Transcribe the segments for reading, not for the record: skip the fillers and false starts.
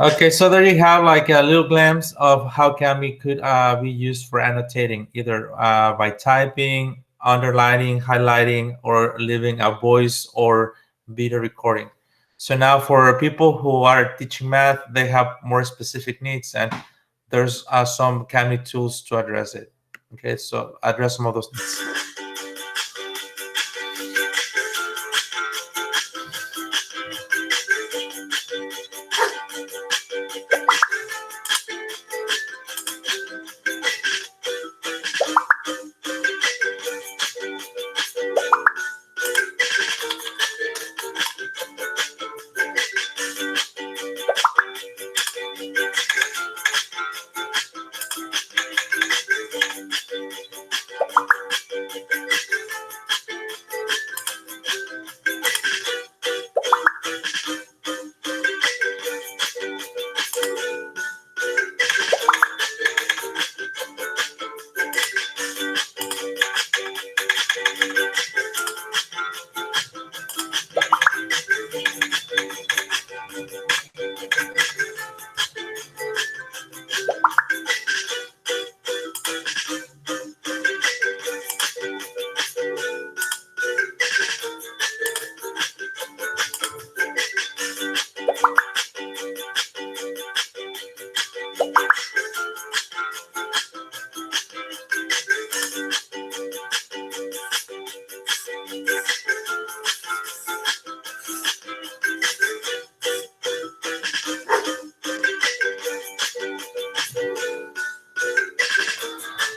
Okay, so there you have like a little glimpse of how Kami could be used for annotating, either by typing, underlining, highlighting, or leaving a voice or video recording. So now for people who are teaching math, they have more specific needs, and there's some Kami tools to address it. Okay, so address some of those needs.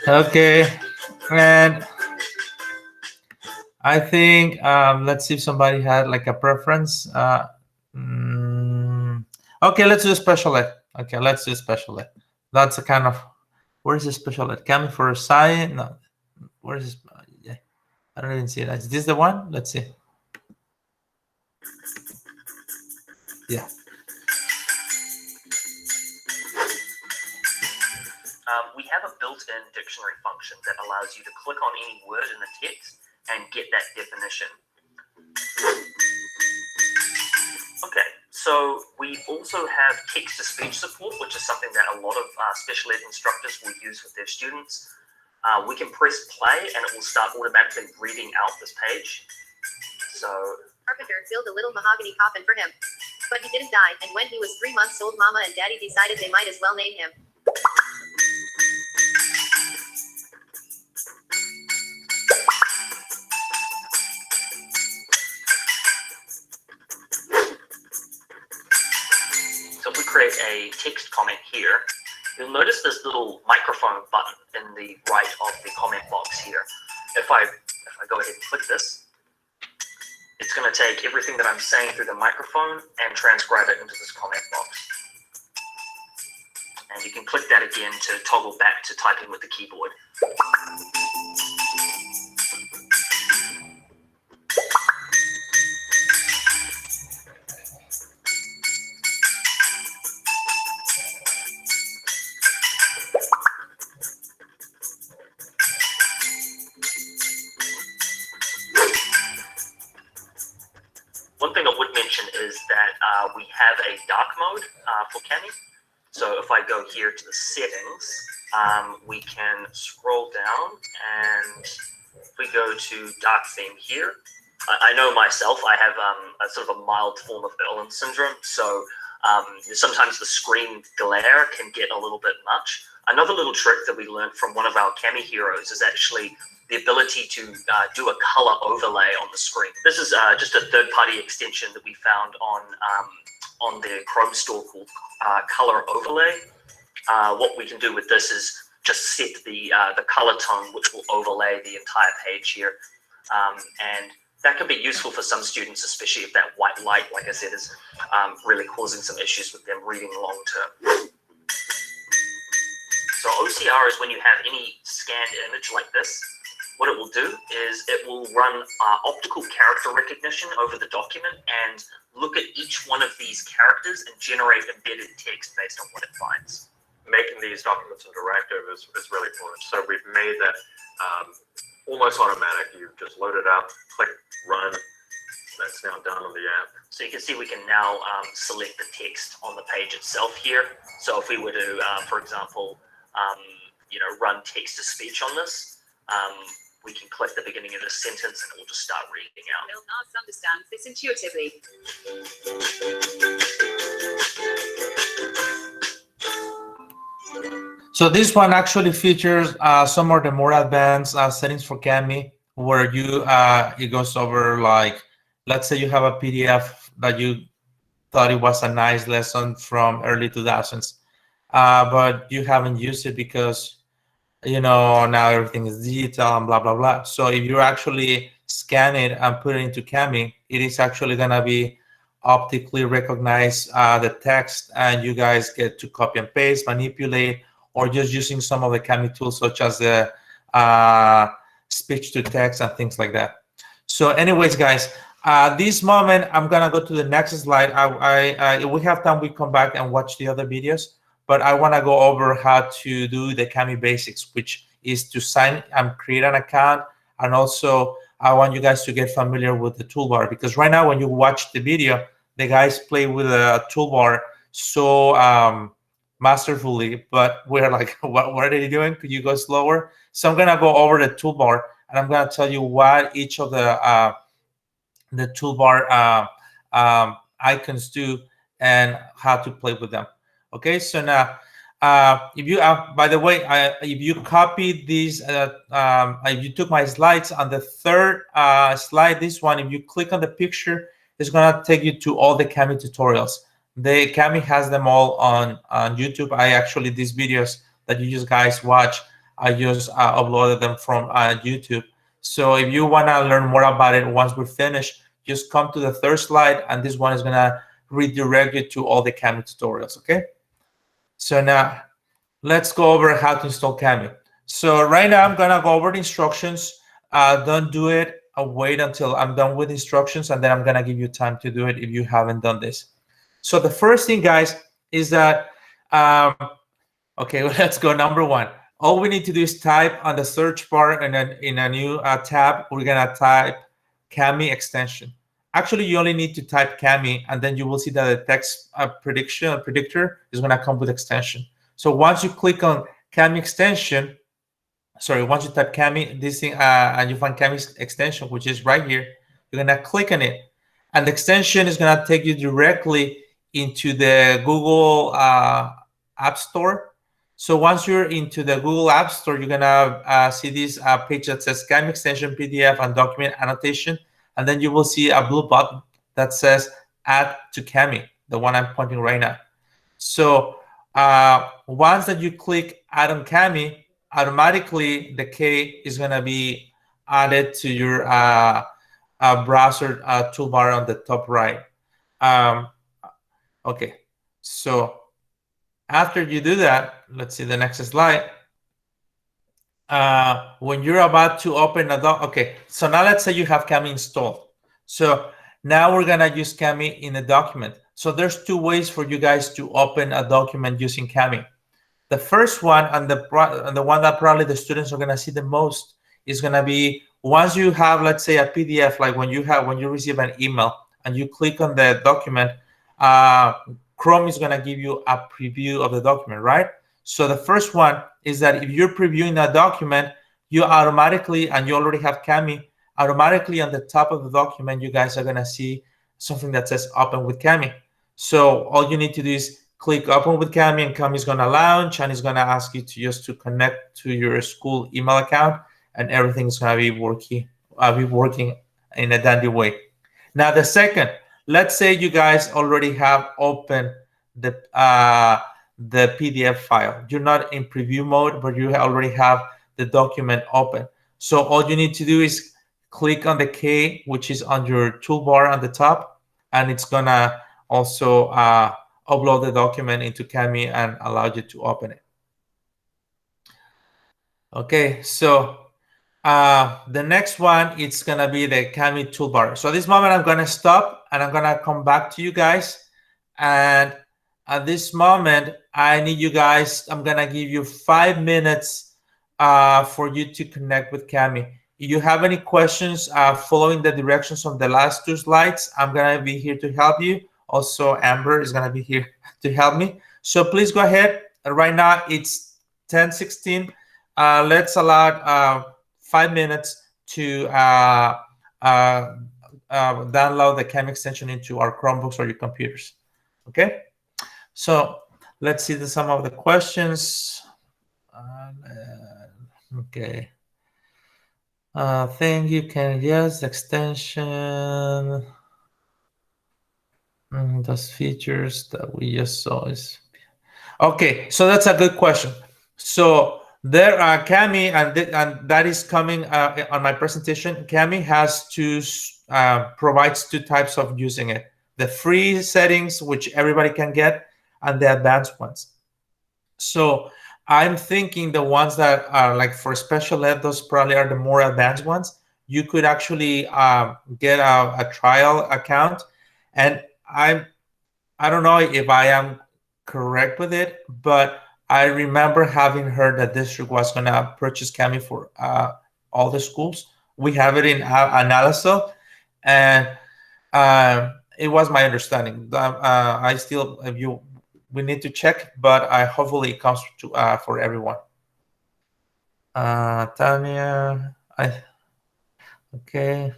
Okay, and I think let's see if somebody had like a preference. Mm, okay, let's do special ed. Okay, let's do special ed. That's a kind of where's the special ed? Coming for science? No, where's this? Yeah, I don't even see it. Is this the one? Let's see. Yeah. We have a built-in dictionary function that allows you to click on any word in the text and get that definition. Okay, so we also have text-to-speech support, which is something that a lot of special ed instructors will use with their students. We can press play and it will start automatically reading out this page. So Carpenter built a little mahogany coffin for him. But he didn't die, and when he was 3 months old, Mama and Daddy decided they might as well name him. So if we create a text comment here, you'll notice this little microphone button in the right of the comment box here. If I go ahead and click this, it's going to take everything that I'm saying through the microphone and transcribe it into this comment box. And you can click that again to toggle back to typing with the keyboard. One thing I would mention is that we have a dark mode for Kami. So if I go here to the settings, we can scroll down, and if we go to dark theme here, I know myself, I have a sort of a mild form of Irlen syndrome, so sometimes the screen glare can get a little bit much. Another little trick that we learned from one of our Kami heroes is actually the ability to do a color overlay on the screen. This is just a third-party extension that we found on the Chrome store called Color Overlay. What we can do with this is just set the color tone, which will overlay the entire page here, and that can be useful for some students, especially if that white light, like I said, is really causing some issues with them reading long term. So OCR is when you have any scanned image like this. What it will do is it will run optical character recognition over the document and look at each one of these characters and generate embedded text based on what it finds. Making these documents interactive is really important. So we've made that almost automatic. You just load it up, click run, That's now done on the app. So you can see we can now select the text on the page itself here. So if we were to, for example, run text to speech on this, we can click the beginning of the sentence and it will just start reading out. Will not understand this intuitively. So this one actually features some of the more advanced settings for Kami, where it goes over, like, let's say you have a PDF that you thought it was a nice lesson from early 2000s, but you haven't used it because now everything is digital and blah blah blah. So if you actually scan it and put it into Kami, it is actually gonna be optically recognize the text, and you guys get to copy and paste, manipulate, or just using some of the Kami tools such as the speech to text and things like that. So anyways, guys, this moment I'm gonna go to the next slide. If we have time, we come back and watch the other videos, but I want to go over how to do the Kami basics, which is to sign and create an account. And also I want you guys to get familiar with the toolbar, because right now when you watch the video, the guys play with a toolbar so masterfully, but we're like, what are they doing? Could you go slower? So I'm gonna go over the toolbar, and I'm gonna tell you what each of the toolbar icons do and how to play with them. Okay, so now if you by the way, if you copied these, if you took my slides on the third slide, this one, if you click on the picture, it's gonna take you to all the Kami tutorials. The Kami has them all on YouTube. These videos that you guys watch, I just uploaded them from YouTube. So if you want to learn more about it once we're finished, just come to the third slide, and this one is going to redirect you to all the Kami tutorials, okay? So now let's go over how to install Kami. So right now I'm going to go over the instructions. Don't do it. I'll wait until I'm done with instructions, and then I'm going to give you time to do it if you haven't done this. So the first thing, guys, is that, okay, let's go. Number one, all we need to do is type on the search bar, and then in a new tab, we're gonna type Kami extension. Actually, you only need to type Kami, and then you will see that the text predictor is gonna come with extension. So once you click on Kami extension, once you type Kami, this thing, and you find Kami extension, which is right here, you're gonna click on it, and the extension is gonna take you directly into the Google App Store. So once you're into the Google App Store, you're gonna see this page that says Kami extension PDF and document annotation, and then you will see a blue button that says Add to Kami, the one I'm pointing right now. So once that you click Add on Kami, automatically the K is gonna be added to your browser toolbar on the top right. Okay, so after you do that, let's see the next slide. When you're about to open a okay, so now let's say you have Kami installed. So now we're gonna use Kami in a document. So there's two ways for you guys to open a document using Kami. The first one, and the one that probably the students are gonna see the most, is gonna be once you have, let's say, a PDF, like when you receive an email and you click on the document, Chrome is going to give you a preview of the document, right? So the first one is that if you're previewing that document, you automatically, and you already have Kami, automatically on the top of the document, you guys are going to see something that says Open with Kami. So all you need to do is click Open with Kami, and Kami is going to launch, and it's going to ask you to connect to your school email account, and everything is going to be working in a dandy way. Now the second, let's say you guys already have opened the PDF file. You're not in preview mode, but you already have the document open. So all you need to do is click on the K, which is on your toolbar on the top, and it's gonna also upload the document into Kami and allow you to open it. Okay, so the next one, it's gonna be the Kami toolbar. So at this moment, I'm gonna stop and I'm gonna come back to you guys. And at this moment, I need you guys, I'm gonna give you 5 minutes for you to connect with Kami. you have any questions following the directions of the last two slides, I'm going to be here to help you. Also, Amber is going to be here to help me. So please go ahead. Right now, it's 10:16. Let's allow 5 minutes to download the Cami extension into our Chromebooks or your computers. Okay? So let's see some of the questions. Okay. Thank you. Can yes, extension. Those features that we just saw is okay. So that's a good question. So there are Cami, and that is coming on my presentation. Cami has provides two types of using it: the free settings, which everybody can get, and the advanced ones. So I'm thinking the ones that are like for special ed, those probably are the more advanced ones. You could actually get a trial account, and I don't know if I am correct with it, but I remember having heard that district was going to purchase Cami for all the schools. We have it in Analysis, and it was my understanding. I still, we need to check, but hopefully it comes to for everyone. Tanya, okay.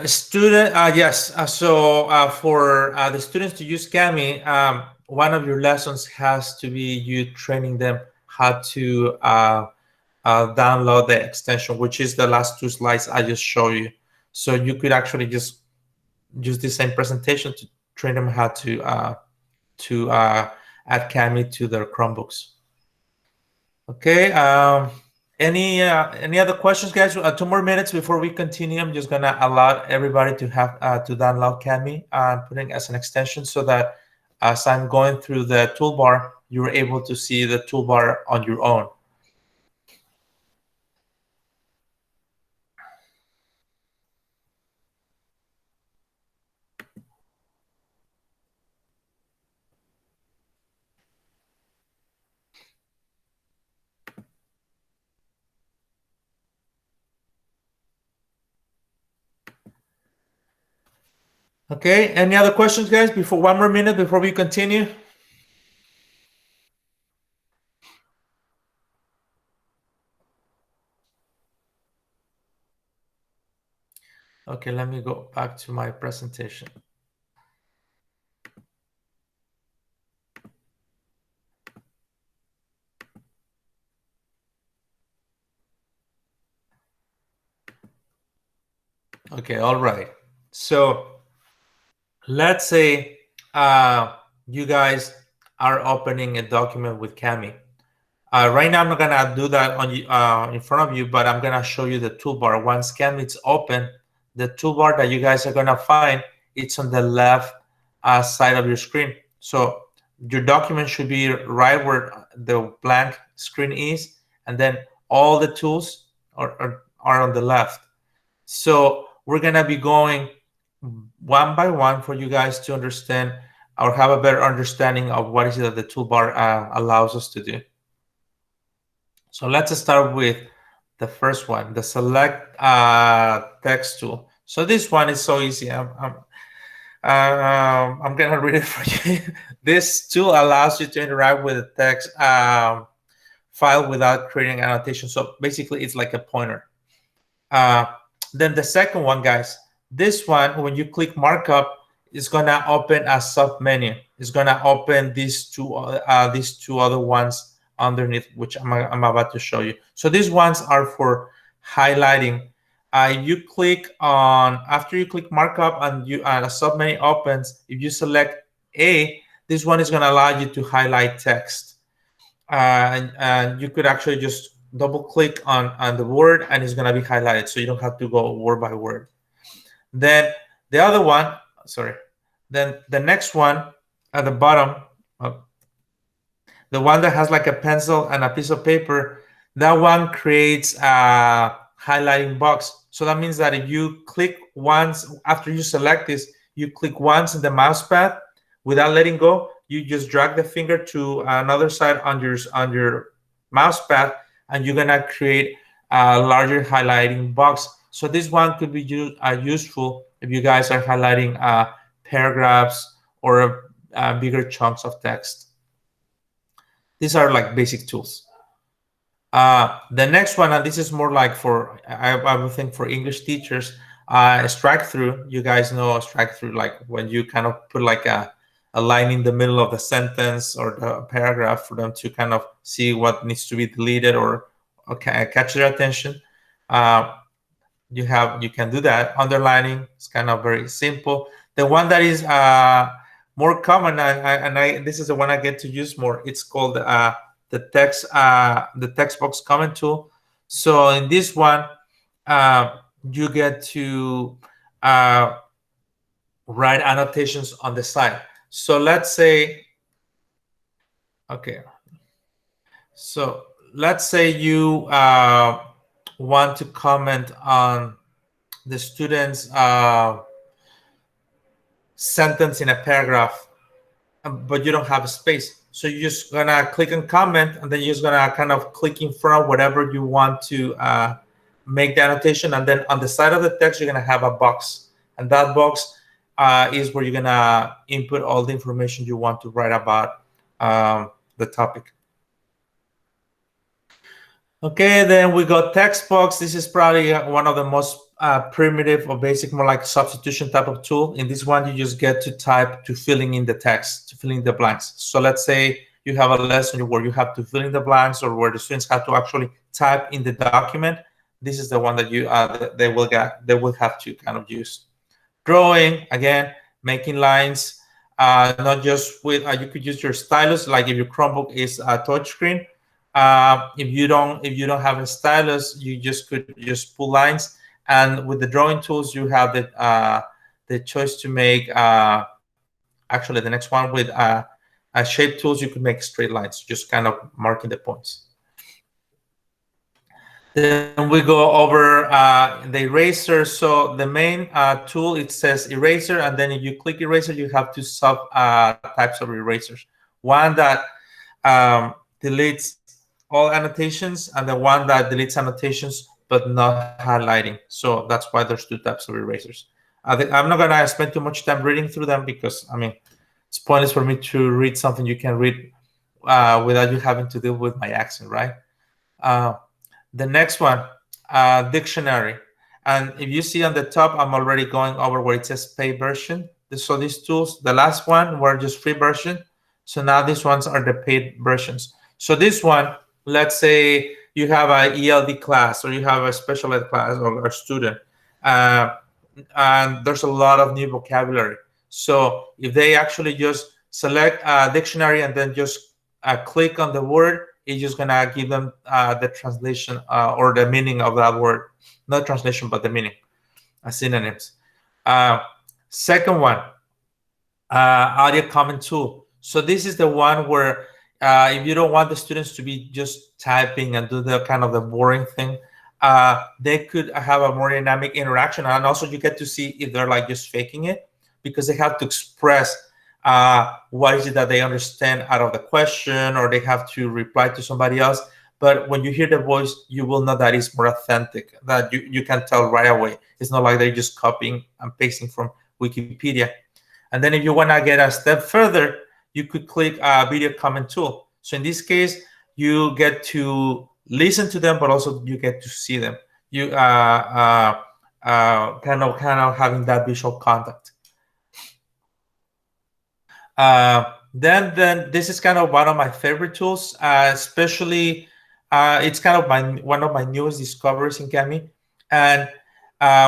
Student, yes. So for the students to use Cami, one of your lessons has to be you training them how to download the extension, which is the last two slides I just showed you. So you could actually just use the same presentation to train them how to add Cami to their Chromebooks. Okay. Any other questions, guys? 2 more minutes before we continue. I'm just gonna allow everybody to have to download Cami and putting as an extension, so that as I'm going through the toolbar, you're able to see the toolbar on your own. Okay, any other questions, guys? Before 1 more minute before we continue. Okay, let me go back to my presentation. Okay, all right. So let's say you guys are opening a document with Cami. Right now, I'm not gonna do that on in front of you, but I'm gonna show you the toolbar. Once Cami is open, the toolbar that you guys are gonna find, it's on the left side of your screen. So your document should be right where the blank screen is, and then all the tools are on the left. So we're gonna be going one by one for you guys to understand or have a better understanding of what is it that the toolbar allows us to do. So let's start with the first one, the select text tool. So this one is so easy. I'm gonna read it for you. This tool allows you to interact with the text file without creating annotation. So basically, it's like a pointer. Then the second one, guys, this one, when you click markup, it's gonna open a sub menu. It's gonna open these two other ones underneath, which I'm about to show you. So these ones are for highlighting. You click on, after you click markup and a sub menu opens, if you select A, this one is gonna allow you to highlight text. And you could actually just double click on the word and it's gonna be highlighted, so you don't have to go word by word. Then the other one, then the next one at the bottom, the one that has like a pencil and a piece of paper, that one creates a highlighting box. So that means that if you click once, after you select this, you click once in the mouse pad, without letting go, you just drag the finger to another side on your mouse pad, and you're gonna create a larger highlighting box. So this one could be useful if you guys are highlighting paragraphs or bigger chunks of text. These are like basic tools. The next one, and this is more like for, I would think for English teachers, strike through. You guys know strike through, like when you kind of put like a line in the middle of the sentence or the paragraph for them to kind of see what needs to be deleted or catch their attention. You can do that. Underlining is kind of very simple. The one that is more common, this is the one I get to use more. It's called the text box comment tool. So in this one, you get to write annotations on the side. So let's say, okay. So let's say you want to comment on the student's sentence in a paragraph, but you don't have a space. So you're just gonna click on comment, and then you're just gonna kind of click in front of whatever you want to make the annotation, and then on the side of the text, you're gonna have a box, and that box is where you're gonna input all the information you want to write about the topic. Okay, then we got text box. This is probably one of the most primitive or basic, more like substitution type of tool. In this one, you just get to type to filling in the text, to filling the blanks. So let's say you have a lesson where you have to fill in the blanks, or where the students have to actually type in the document. This is the one that they will have to kind of use. Drawing, again, making lines, not just with you could use your stylus, like if your Chromebook is a touchscreen. If you don't have a stylus, you could just pull lines. And with the drawing tools, you have the choice to make actually the next one with shape tools. You could make straight lines, just kind of marking the points. Then we go over the eraser. So the main tool, it says eraser, and then if you click eraser, you have two sub types of erasers. One that deletes all annotations, and the one that deletes annotations but not highlighting. So that's why there's two types of erasers. I'm not gonna spend too much time reading through them, because I mean, it's pointless for me to read something you can read without you having to deal with my accent, right? The next one, dictionary. And if you see on the top, I'm already going over where it says paid version. So these tools, the last one were just free version. So now these ones are the paid versions. So this one, let's say you have an ELD class, or you have a special ed class, or a student, and there's a lot of new vocabulary. So if they actually just select a dictionary and then just click on the word, it's just gonna give them the translation or the meaning of that word. Not translation, but the meaning, synonyms. Second one, audio comment tool. So this is the one where if you don't want the students to be just typing and do the kind of the boring thing, they could have a more dynamic interaction. And also you get to see if they're like just faking it, because they have to express what is it that they understand out of the question, or they have to reply to somebody else. But when you hear the voice, you will know that it's more authentic, that you can tell right away. It's not like they're just copying and pasting from Wikipedia. And then if you want to get a step further, you could click video comment tool. So in this case, you get to listen to them, but also you get to see them. You kind of having that visual contact. Then this is kind of one of my favorite tools, especially it's kind of one of my newest discoveries in Kami. And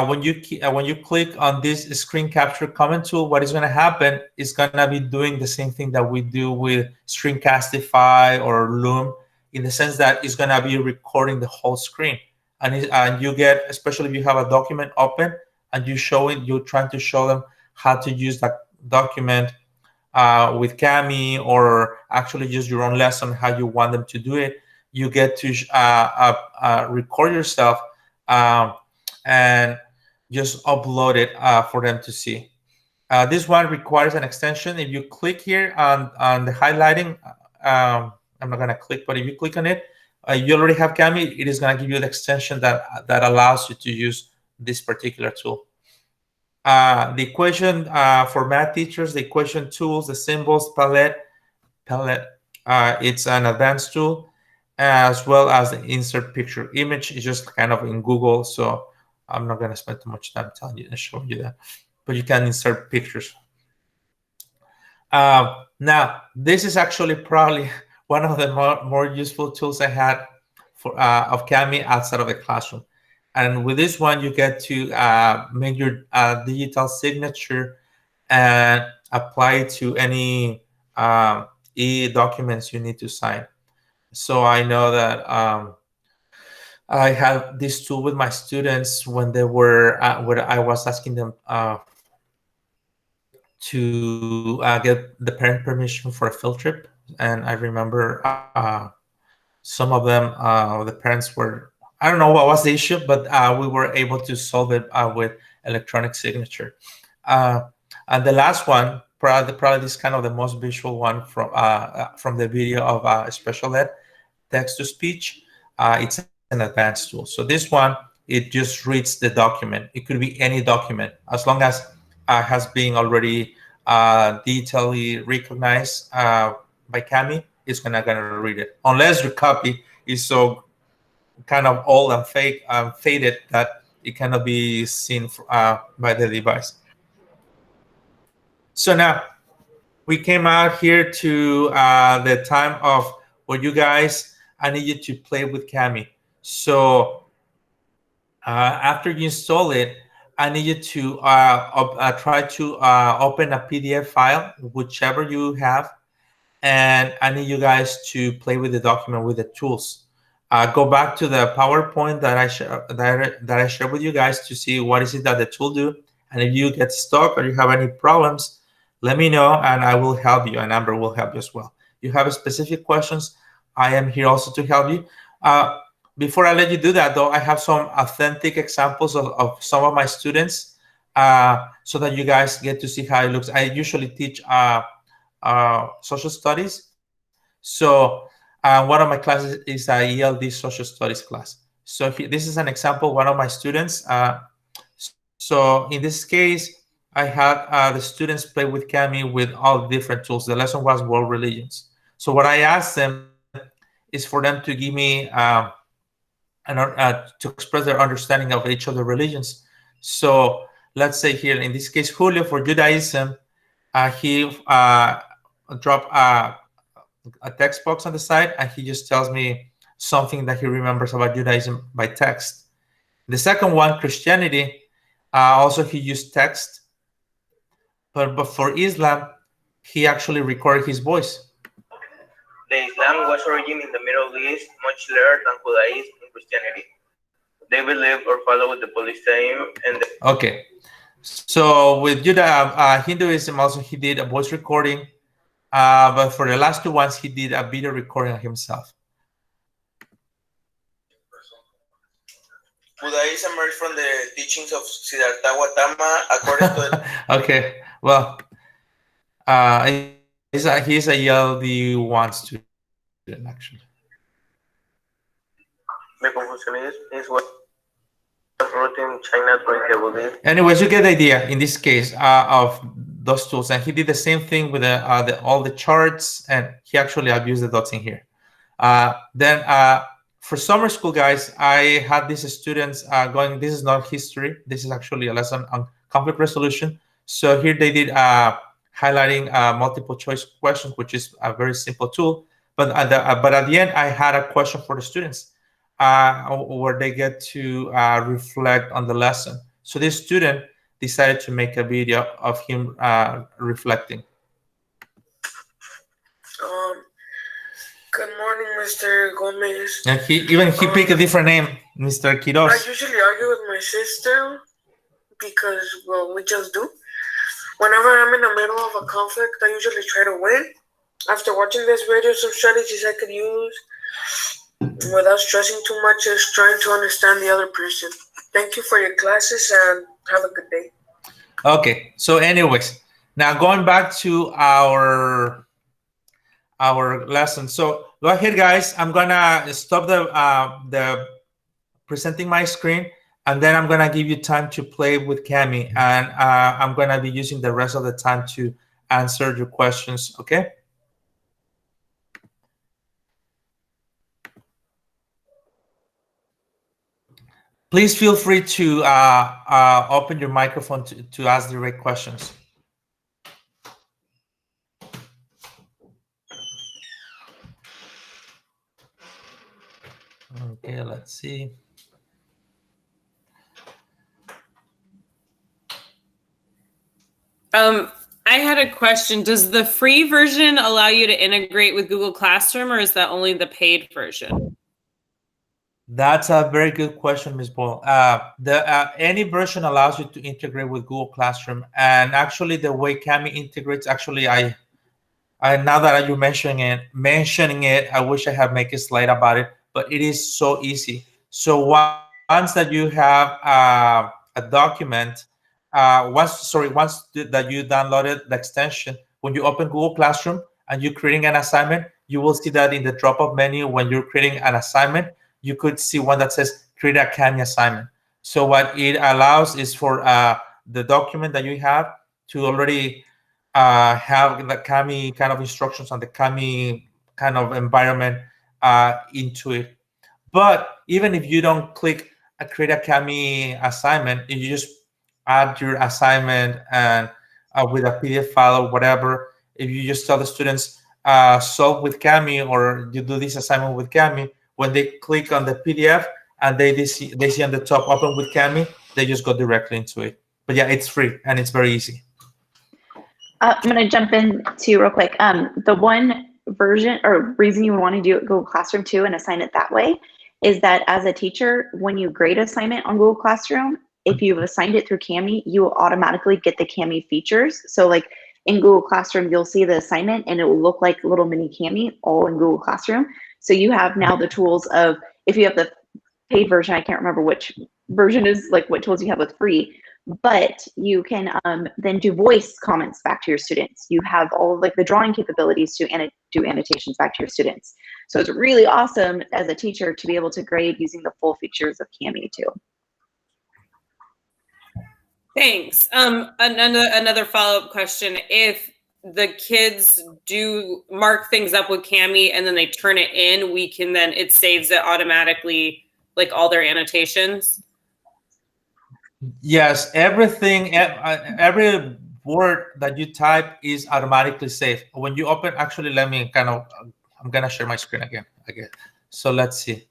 when you click on this screen capture comment tool, what is going to happen is going to be doing the same thing that we do with Screencastify or Loom, in the sense that it's going to be recording the whole screen. And you get, especially if you have a document open and you're trying to show them how to use that document with Kami, or actually just your own lesson, how you want them to do it, you get to record yourself and just upload it for them to see. This one requires an extension. If you click here on the highlighting, I'm not going to click, but if you click on it, you already have Kami. It is going to give you the extension that allows you to use this particular tool. The equation for math teachers, the equation tools, the symbols palette, it's an advanced tool, as well as the insert picture image. Is just kind of in Google, so I'm not going to spend too much time telling you and showing you that, but you can insert pictures. Now, this is actually probably one of the more useful tools I had for of Kami outside of the classroom. And with this one, you get to make your digital signature and apply it to any e-documents you need to sign. So I know that I had this tool with my students when they were where I was asking them to get the parent permission for a field trip, and I remember some of them, the parents were, I don't know what was the issue, but we were able to solve it with electronic signature. And the last one, probably this kind of the most visual one from the video of Special Ed, text to speech. It's an advanced tool. So this one, it just reads the document. It could be any document, as long as has been already digitally recognized by Kami, it's gonna read it. Unless your copy is so kind of old and fake faded that it cannot be seen by the device. So now we came out here to the time of where you guys, I need you to play with Kami. So after you install it, I need you to try to open a PDF file, whichever you have, and I need you guys to play with the document with the tools. Go back to the PowerPoint that I shared with you guys to see what is it that the tool do. And if you get stuck or you have any problems, let me know and I will help you, and Amber will help you as well. You have specific questions, I am here also to help you. Before I let you do that, though, I have some authentic examples of some of my students so that you guys get to see how it looks. I usually teach social studies. So one of my classes is a ELD social studies class. So this is an example, one of my students. So in this case, I had the students play with Kami with all different tools. The lesson was world religions. So what I asked them is for them to give me to express their understanding of each of the religions. So let's say here, in this case, Julio for Judaism, he dropped a text box on the side, and he just tells me something that he remembers about Judaism by text. The second one, Christianity, also he used text, but for Islam, he actually recorded his voice. The Islam was originated in the Middle East, much later than Judaism and Christianity. They believe or follow the polytheism and the... Okay, so with Hinduism also he did a voice recording, but for the last two ones he did a video recording of himself. Buddhism emerged from the teachings of Siddhartha Gautama, according to... Okay, well, he's a ELD1 student, actually. The Confucianism is what wrote in China during the Buddhism. Anyways, you get the idea in this case of those tools, and he did the same thing with all the charts, and he actually abused the dots in here. Then for summer school, guys, I had these students going. This is not history. This is actually a lesson on conflict resolution. So here they did highlighting multiple choice questions, which is a very simple tool. But at the end, I had a question for the students where they get to reflect on the lesson. So this student decided to make a video of him reflecting. Good morning, Mr. Gomez. And he picked a different name, Mr. Quiroz. I usually argue with my sister because, well, we just do. Whenever I'm in the middle of a conflict, I usually try to win. After watching this video, some strategies I could use without stressing too much is trying to understand the other person. Thank you for your classes and have a good day. Okay, so anyways, now going back to our lesson. So go ahead, guys. I'm gonna stop the presenting my screen, and then I'm gonna give you time to play with Cami, and I'm gonna be using the rest of the time to answer your questions. Okay. Please feel free to open your microphone to ask direct questions. Okay, let's see. I had a question. Does the free version allow you to integrate with Google Classroom, or is that only the paid version? That's a very good question, Ms. Boyle. Any version allows you to integrate with Google Classroom, and actually, the way Cami integrates, actually, I now that you're mentioning it, I wish I had made a slide about it, but it is so easy. So once that you have a document, once that you downloaded the extension, when you open Google Classroom and you're creating an assignment, you will see that in the drop-up menu, when you're creating an assignment, you could see one that says create a Cami assignment. So what it allows is for the document that you have to already have the Cami kind of instructions on the Cami kind of environment into it. But even if you don't click create a Cami assignment, if you just add your assignment and with a PDF file or whatever, if you just tell the students solve with Cami, or you do this assignment with Cami, when they click on the PDF and they see on the top open with Cami, they just go directly into it. But yeah, it's free and it's very easy. I'm going to jump in too real quick. The one version or reason you want to do it Google Classroom too and assign it that way is that as a teacher, when you grade assignment on Google Classroom, if you've assigned it through Cami, you will automatically get the Cami features. So like in Google Classroom, you'll see the assignment and it will look like little mini Cami all in Google Classroom. So you have now the tools of, if you have the paid version, I can't remember which version is like what tools you have with free, but you can then do voice comments back to your students. You have all of like the drawing capabilities to do annotations back to your students. So it's really awesome as a teacher to be able to grade using the full features of Cami too. Thanks. Another follow-up question. If the kids do mark things up with Cami and then they turn it in, it saves it automatically, like all their annotations? Yes, everything, every word that you type is automatically saved. When you open, actually, let me I'm gonna share my screen again. So let's see.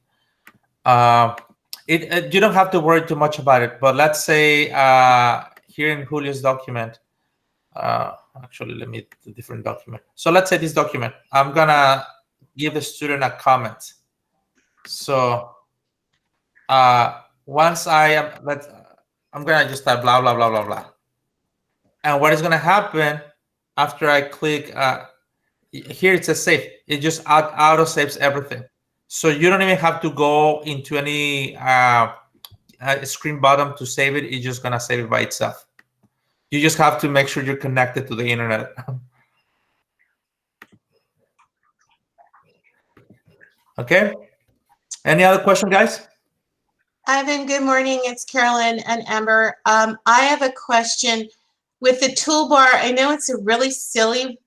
You don't have to worry too much about it, but let's say here in Julio's document, actually, let me do a different document. So let's say this document, I'm gonna give the student a comment. So once I'm gonna just type blah, blah, blah, blah, blah. And what is gonna happen after I click here, it says save. It just auto saves everything. So you don't even have to go into any screen bottom to save it. It's just gonna save it by itself. You just have to make sure you're connected to the internet. Okay. Any other question, guys? Ivan, good morning. It's Carolyn and Amber. I have a question with the toolbar. I know it's a really silly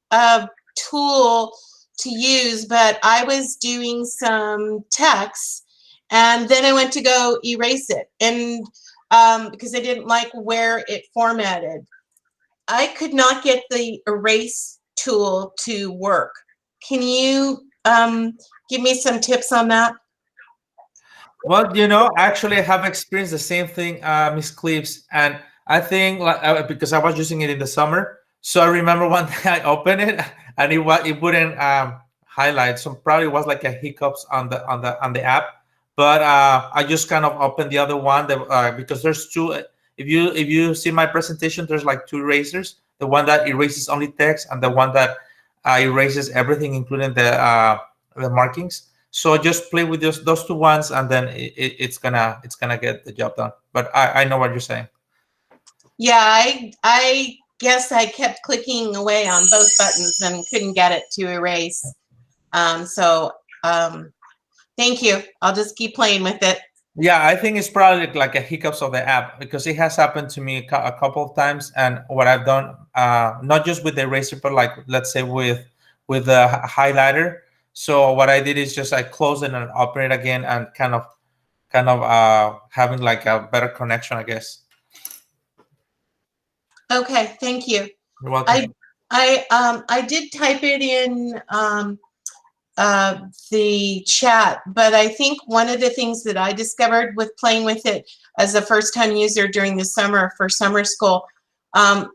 tool to use, but I was doing some text and then I went to go erase it, and because I didn't like where it formatted. I could not get the erase tool to work. Can you give me some tips on that? Well, actually, I have experienced the same thing, Ms. Cleaves, and I think because I was using it in the summer, so I remember one day I opened it and it wouldn't highlight. So probably was like a hiccups on the app, but I just kind of opened the other one because there's two. If you see my presentation, there's like two erasers: the one that erases only text and the one that erases everything, including the markings. So just play with those two ones, and then it's gonna get the job done. But I know what you're saying. Yeah, I guess I kept clicking away on both buttons and couldn't get it to erase. Thank you. I'll just keep playing with it. Yeah, I think it's probably like a hiccups of the app, because it has happened to me a couple of times. And what I've done, not just with the eraser, but like, let's say with the highlighter. So what I did is just I closed it and open it again, and kind of having like a better connection, I guess. Okay, thank you. You're welcome. I did type it in the chat, but I think one of the things that I discovered with playing with it as a first-time user during the summer for summer school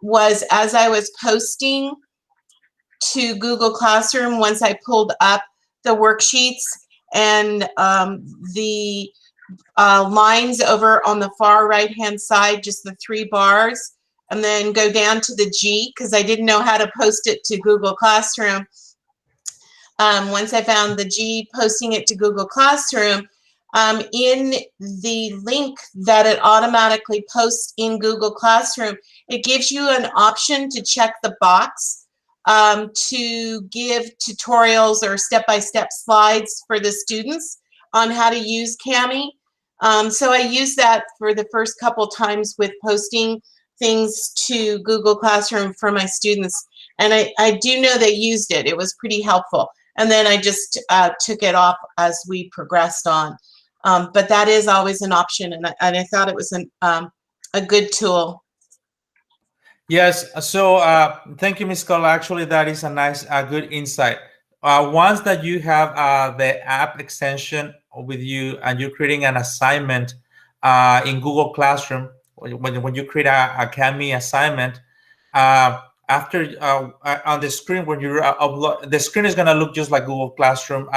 was, as I was posting to Google Classroom, once I pulled up the worksheets and the lines over on the far right-hand side, just the 3 bars, and then go down to the G, because I didn't know how to post it to Google Classroom. Once I found the G, posting it to Google Classroom, in the link that it automatically posts in Google Classroom, it gives you an option to check the box to give tutorials or step-by-step slides for the students on how to use Kami. So I used that for the first couple times with posting things to Google Classroom for my students. And I do know they used it. It was pretty helpful. And then I just took it off as we progressed on. But that is always an option, and I thought it was a good tool. Yes. So thank you, Ms. Carla. Actually, that is a nice, good insight. Once that you have the app extension with you and you're creating an assignment in Google Classroom, when you create a Kami assignment, after on the screen when you upload, the screen is going to look just like Google Classroom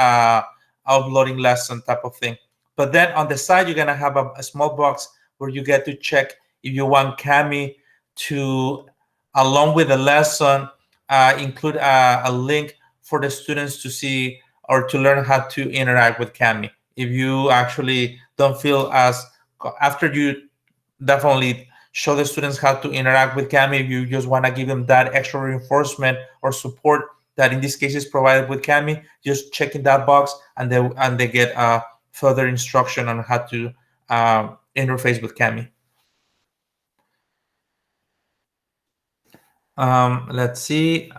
uploading lesson type of thing. But then on the side, you're going to have a small box where you get to check if you want Kami to, along with the lesson, include a link for the students to see or to learn how to interact with Kami. If you actually don't feel as, after you definitely show the students how to interact with Kami, if you just want to give them that extra reinforcement or support that in this case is provided with Kami, just checking that box, and they get further instruction on how to interface with Kami. Let's see.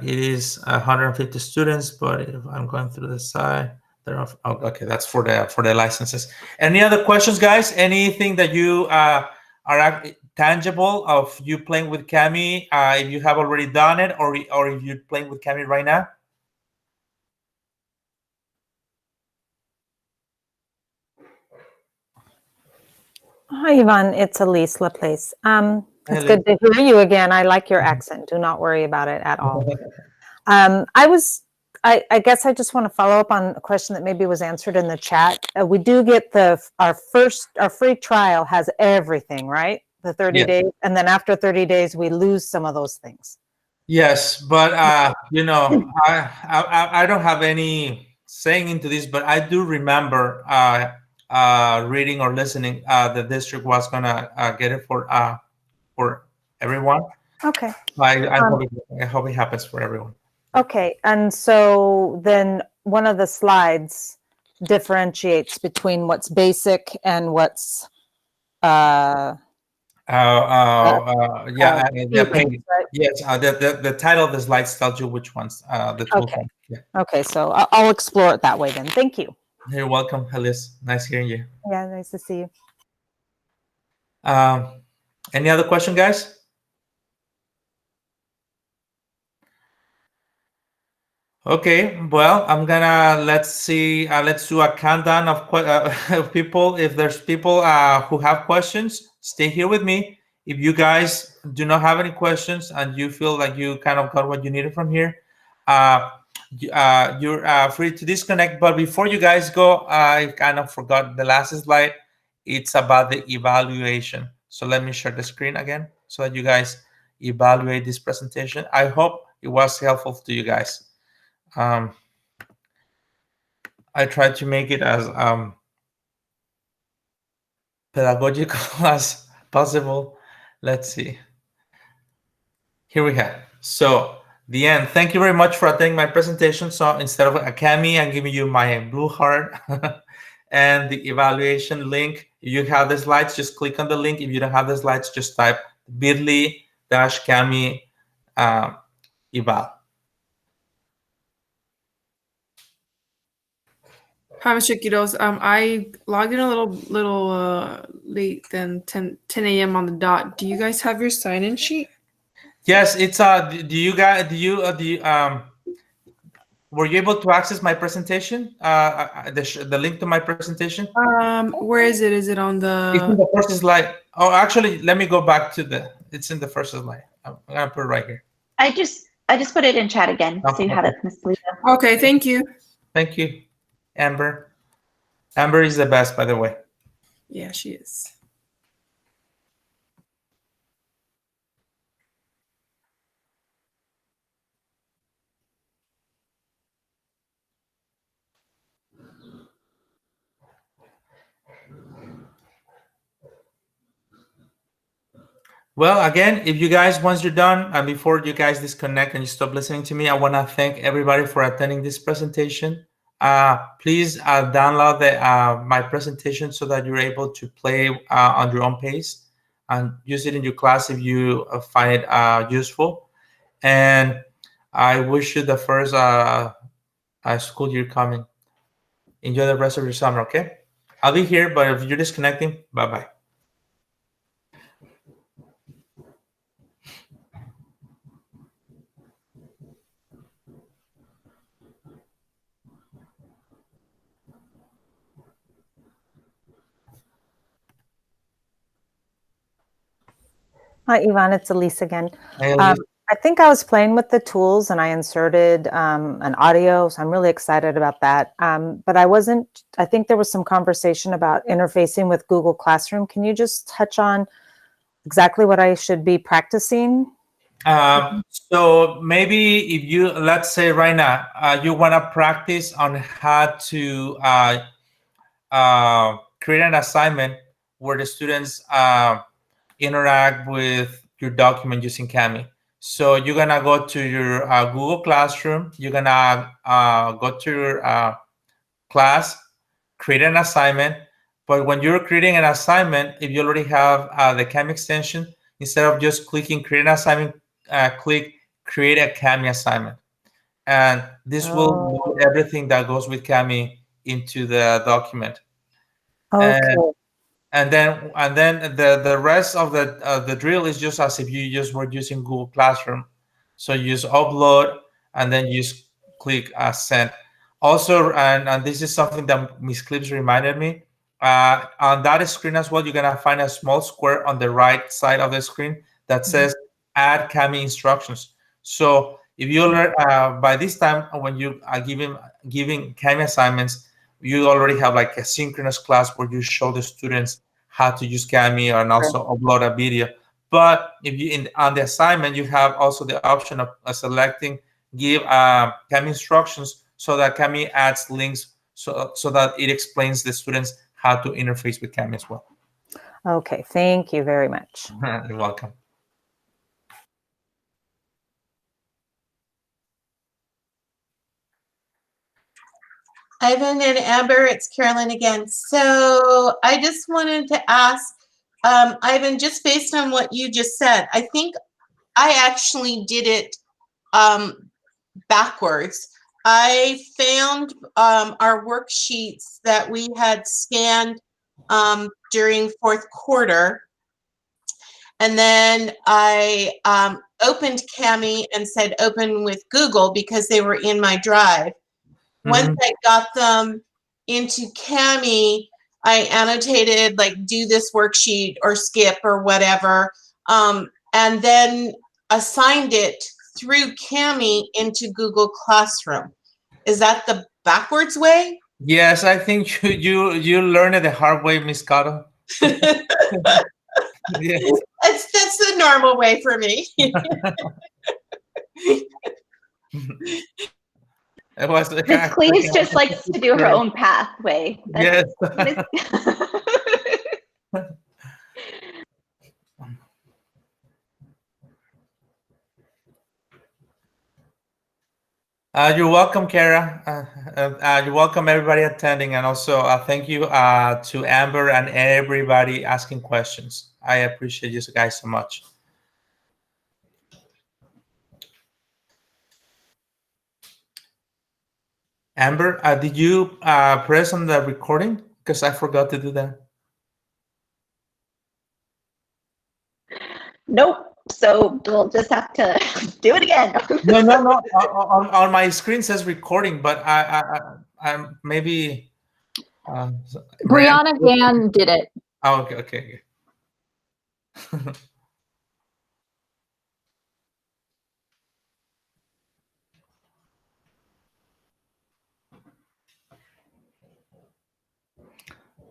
It is 150 students, but if I'm going through the side, there are, oh, okay, that's for the licenses. Any other questions, guys? Anything that you are tangible of you playing with Kami, if you have already done it, or if you're playing with Kami right now? Hi, Ivan. It's Elise Laplace. It's Hello. good to hear you again. I like your accent. Do not worry about it at all. I guess I just want to follow up on a question that maybe was answered in the chat. We do get our free trial has everything, right? The 30 days, and then after 30 days, we lose some of those things. Yes, but you know, I don't have any saying into this, but I do remember reading or listening the district was gonna get it for everyone. Okay. I hope it happens for everyone. Okay, and so then one of the slides differentiates between what's basic and what's the page. right? Yes, the title of the slides tells you which ones the tool. Okay. Yeah. Okay, so I'll explore it that way then. Thank you. You're welcome, Alice. Nice hearing you. Yeah, nice to see you. Any other question, guys? Okay, well, I'm gonna, let's see, let's do a countdown of people. If there's people who have questions, stay here with me. If you guys do not have any questions and you feel like you kind of got what you needed from here, you're free to disconnect. But before you guys go, I kind of forgot the last slide. It's about the evaluation. So let me share the screen again so that you guys evaluate this presentation. I hope it was helpful to you guys. I tried to make it as pedagogical as possible. Let's see. Here we have. So the end. Thank you very much for attending my presentation. So instead of a Kami, I'm giving you my blue heart and the evaluation link. If you have the slides, just click on the link. If you don't have the slides, just type bit.ly/Kami eval. Hi, Mr. Quiroz. I logged in a little late than 10 a.m. on the dot. Do you guys have your sign-in sheet? Yes, it's were you able to access my presentation? The link to my presentation? Where is it? Is it on It's in the the first slide. Oh, actually, let me go back to it's in the first slide. I'm gonna put it right here. I just put it in chat again, so you have it, Ms. Lita. Okay, thank you. Thank you, Amber. Amber is the best, by the way. Yeah, she is. Well, again, if you guys, once you're done, and before you guys disconnect and you stop listening to me, I want to thank everybody for attending this presentation. Please download my presentation so that you're able to play on your own pace and use it in your class if you find it useful. And I wish you the first school year coming. Enjoy the rest of your summer, okay? I'll be here, but if you're disconnecting, bye-bye. Hi, Yvonne, it's Elise again. Hey, Elise. I think I was playing with the tools and I inserted an audio, so I'm really excited about that. But I think there was some conversation about interfacing with Google Classroom. Can you just touch on exactly what I should be practicing? So maybe if you, let's say right now, you want to practice on how to create an assignment where the students interact with your document using Kami. So you're gonna go to your Google Classroom. You're gonna go to your class, create an assignment. But when you're creating an assignment, if you already have the Kami extension, instead of just clicking create an assignment, click create a Kami assignment. And this will load everything that goes with Kami into the document. Okay. And then the rest of the drill is just as if you just were using Google Classroom. So you just upload and then you just click send. Also, and this is something that Ms. Clips reminded me, on that screen as well, you're gonna find a small square on the right side of the screen that says add Kami instructions. So if you learn by this time, when you are giving Kami assignments, you already have like a synchronous class where you show the students how to use Kami and also upload a video. But if you on the assignment, you have also the option of selecting give Kami instructions, so that Kami adds links so that it explains the students how to interface with Kami as well. Okay, thank you very much. You're welcome. Ivan and Amber, it's Carolyn again. So I just wanted to ask, Ivan, just based on what you just said, I think I actually did it backwards. I found our worksheets that we had scanned during fourth quarter. And then I opened Kami and said open with Google because they were in my drive. Once I got them into Kami, I annotated like do this worksheet or skip or whatever, and then assigned it through Kami into Google Classroom. Is that the backwards way? Yes, I think you learned it the hard way, Miss Cotto. Yes. That's the normal way for me. It was Ms. Cleves just likes to do her own pathway. Yes. You're welcome, Kara. You're welcome, everybody attending, and also thank you to Amber and everybody asking questions. I appreciate you guys so much. Amber, did you press on the recording? Because I forgot to do that. Nope. So we'll just have to do it again. No. On my screen says recording, but I'm maybe. Brianna Gann did it. Oh, okay.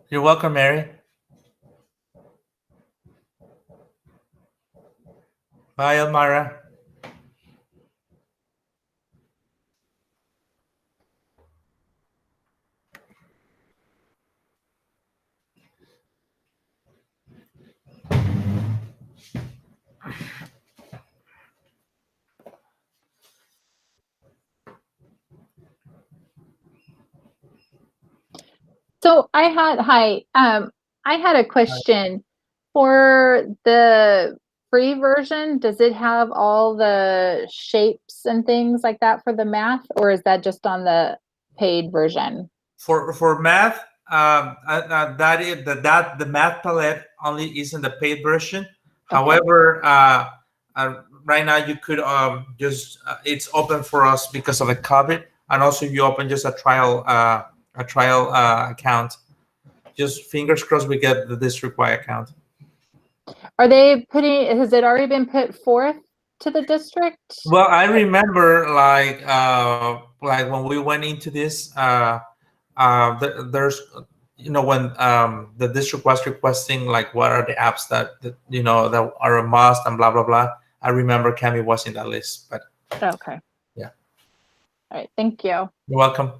You're welcome, Mary. Bye, Elmira. So I had a question for the free version. Does it have all the shapes and things like that for the math, or is that just on the paid version? For math, the math palette only is in the paid version. Okay. However, right now you could just it's open for us because of the COVID, and also you open just a trial account. Just fingers crossed we get the district-wide account. Has it already been put forth to the district? Well, I remember like when we went into this, there's when the district was requesting like what are the apps that that are a must and blah blah blah. I remember Kami was in that list, but okay. Yeah. All right. Thank you. You're welcome.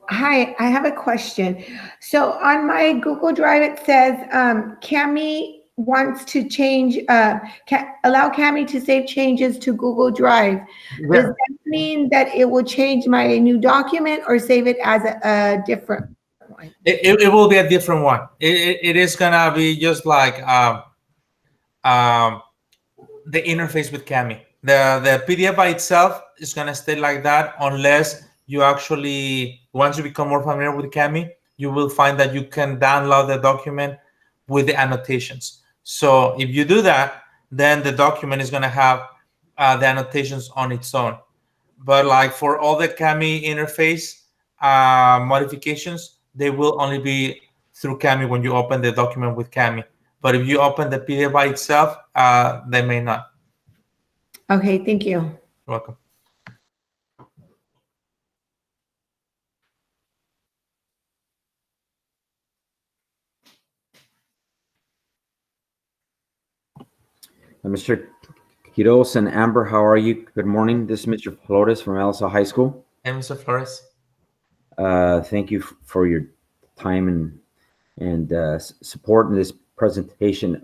Hi, I have a question. So on my Google Drive, it says Kami wants to change, allow Kami to save changes to Google Drive. Yeah. Does that mean that it will change my new document or save it as a different one? It will be a different one. It is gonna be just like the interface with Kami. The PDF by itself is gonna stay like that unless you actually, once you become more familiar with Kami, you will find that you can download the document with the annotations. So if you do that, then the document is gonna have the annotations on its own. But like for all the Kami interface modifications, they will only be through Kami when you open the document with Kami. But if you open the PDF by itself, they may not. Okay, thank you. You're welcome. Mr. Quiroz and Amber, how are you? Good morning. This is Mr. Flores from El Salle High School. Hey, Mr. Flores. Thank you for your time and support in this presentation.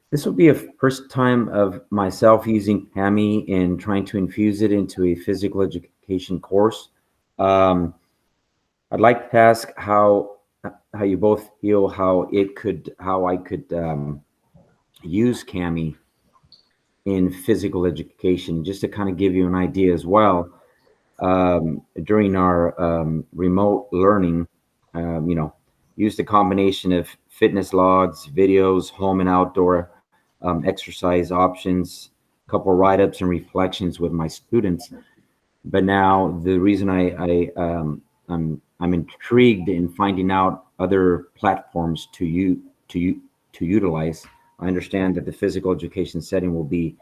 This will be a first time of myself using Kami and trying to infuse it into a physical education course. I'd like to ask how you both feel how I could use Kami in physical education, just to kind of give you an idea as well. During our remote learning, used a combination of fitness logs, videos, home and outdoor exercise options, a couple of write-ups and reflections with my students. But now the reason I'm intrigued in finding out other platforms to utilize. I understand that the physical education setting will be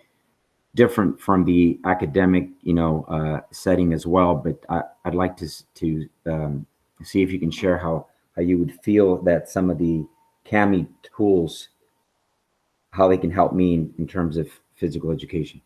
different from the academic, setting as well. But I'd like to see if you can share how you would feel that some of the Kami tools, how they can help me in terms of physical education.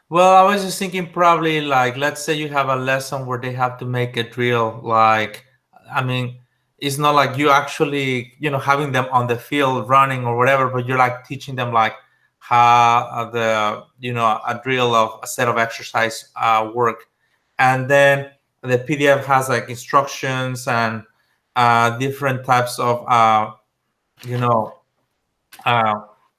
Well, I was just thinking probably like, let's say you have a lesson where they have to make a drill. Like, I mean, it's not like you actually, having them on the field running or whatever, but you're like teaching them like how a drill of a set of exercise work. And then the PDF has like instructions and different types of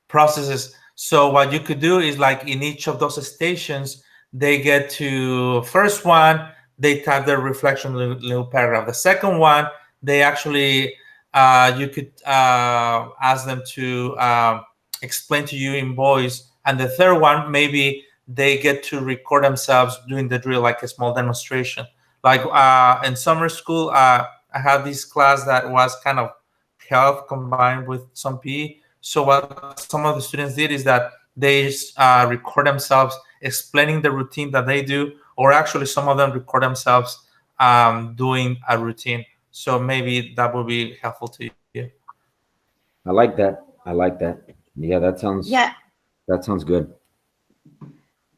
processes. So what you could do is like in each of those stations, they get to first one, they type their reflection little paragraph. The second one, they actually you could ask them to explain to you in voice. And the third one, maybe they get to record themselves doing the drill, like a small demonstration. Like in summer school, I had this class that was kind of health combined with some PE. So what some of the students did is that they record themselves explaining the routine that they do, or actually some of them record themselves doing a routine. So maybe that would be helpful to you. I like that. Yeah, that sounds good.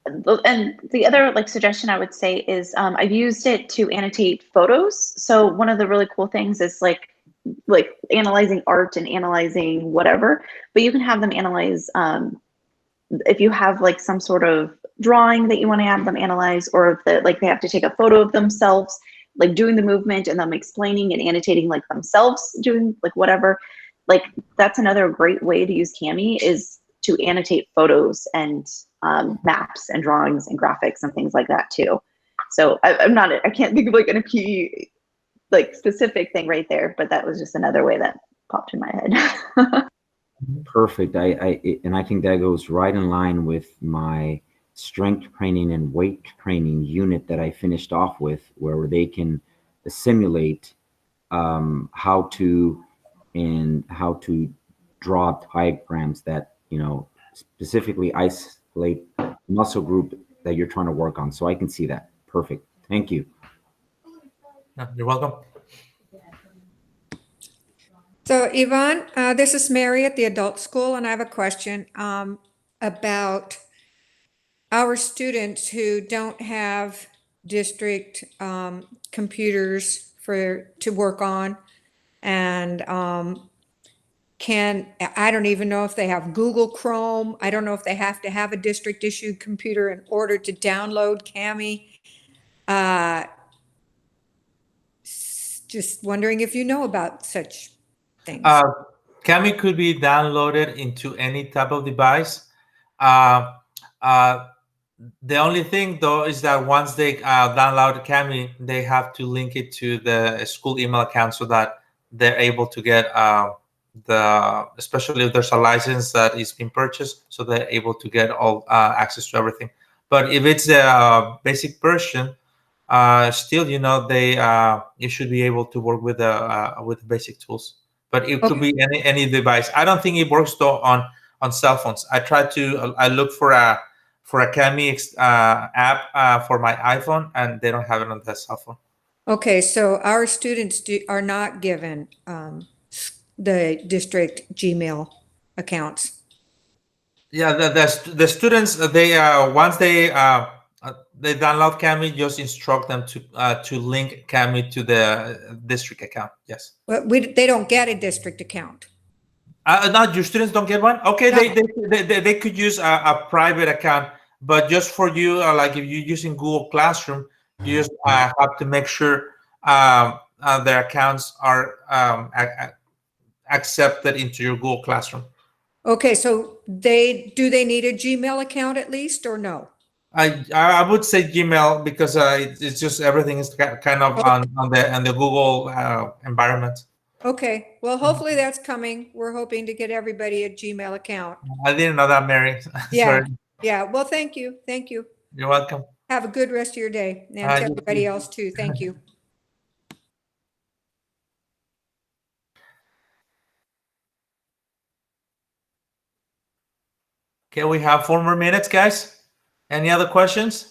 And the other like suggestion I would say is I've used it to annotate photos. So one of the really cool things is like analyzing art and analyzing whatever, but you can have them analyze if you have like some sort of drawing that you want to have them analyze, or if they have to take a photo of themselves like doing the movement and them explaining and annotating like themselves doing like whatever. Like that's another great way to use Kami, is to annotate photos and maps and drawings and graphics and things like that too. So I can't think of like an PE like specific thing right there, but that was just another way that popped in my head. Perfect. I think that goes right in line with my strength training and weight training unit that I finished off with, where they can simulate how to draw diagrams that specifically isolate muscle group that you're trying to work on. So I can see that. Perfect. Thank you. You're welcome. So Yvonne, this is Mary at the adult school, and I have a question about our students who don't have district computers to work on, and I don't even know if they have Google Chrome. I don't know if they have to have a district issued computer in order to download Kami. Just wondering if you know about such things. Kami could be downloaded into any type of device. The only thing though is that once they download Kami, they have to link it to the school email account so that they're able to get especially if there's a license that is being purchased, so they're able to get all access to everything. But if it's a basic version, still, you should be able to work with basic tools. But it could be any device. I don't think it works though on cell phones. I look for a Kami app for my iPhone, and they don't have it on the cell phone. Okay, so our students are not given the district Gmail accounts. Yeah, the students, they once they download Kami, just instruct them to link Kami to the district account. Yes. But they don't get a district account. No, your students don't get one. Okay, No. they could use a private account, but just for you, like if you're using Google Classroom, you just have to make sure their accounts are accepted into your Google Classroom. Okay, so do they need a Gmail account at least, or no? I would say Gmail, because it's just everything is kind of on the Google environment. Okay, well, hopefully that's coming. We're hoping to get everybody a Gmail account. I didn't know that, Mary. Yeah, Sorry. yeah. Well, thank you. Thank you. You're welcome. Have a good rest of your day, and to You everybody too. else too. Thank you. Okay, we have 4 more minutes, guys. Any other questions?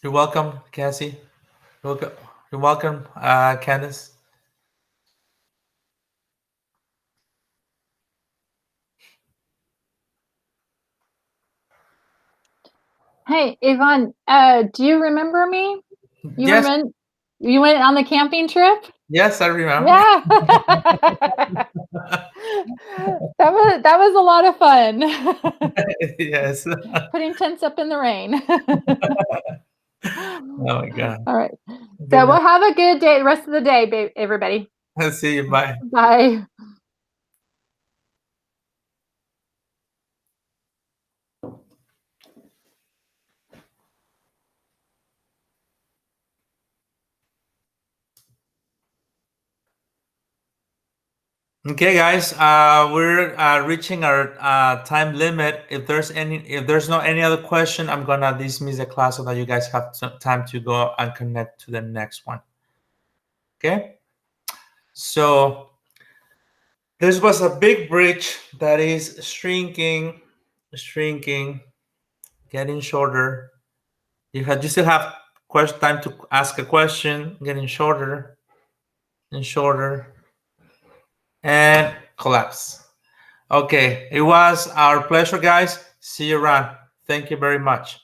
You're welcome, Cassie. You're welcome, Candice. Hey, Yvonne, do you remember me? You Yes. You went on the camping trip? Yes, I remember. Yeah. That was a lot of fun. Yes. Putting tents up in the rain. Oh my God. All right. Good So we'll night. have a good day, rest of the day, everybody. I'll see you. Bye. Bye. Okay, guys, we're reaching our time limit. If there's no any other question, I'm gonna dismiss the class so that you guys have some time to go and connect to the next one. Okay, so this was a big bridge that is shrinking, getting shorter. You still have time to ask a question, getting shorter and shorter, and collapse. Okay, it was our pleasure, guys. See you around. Thank you very much.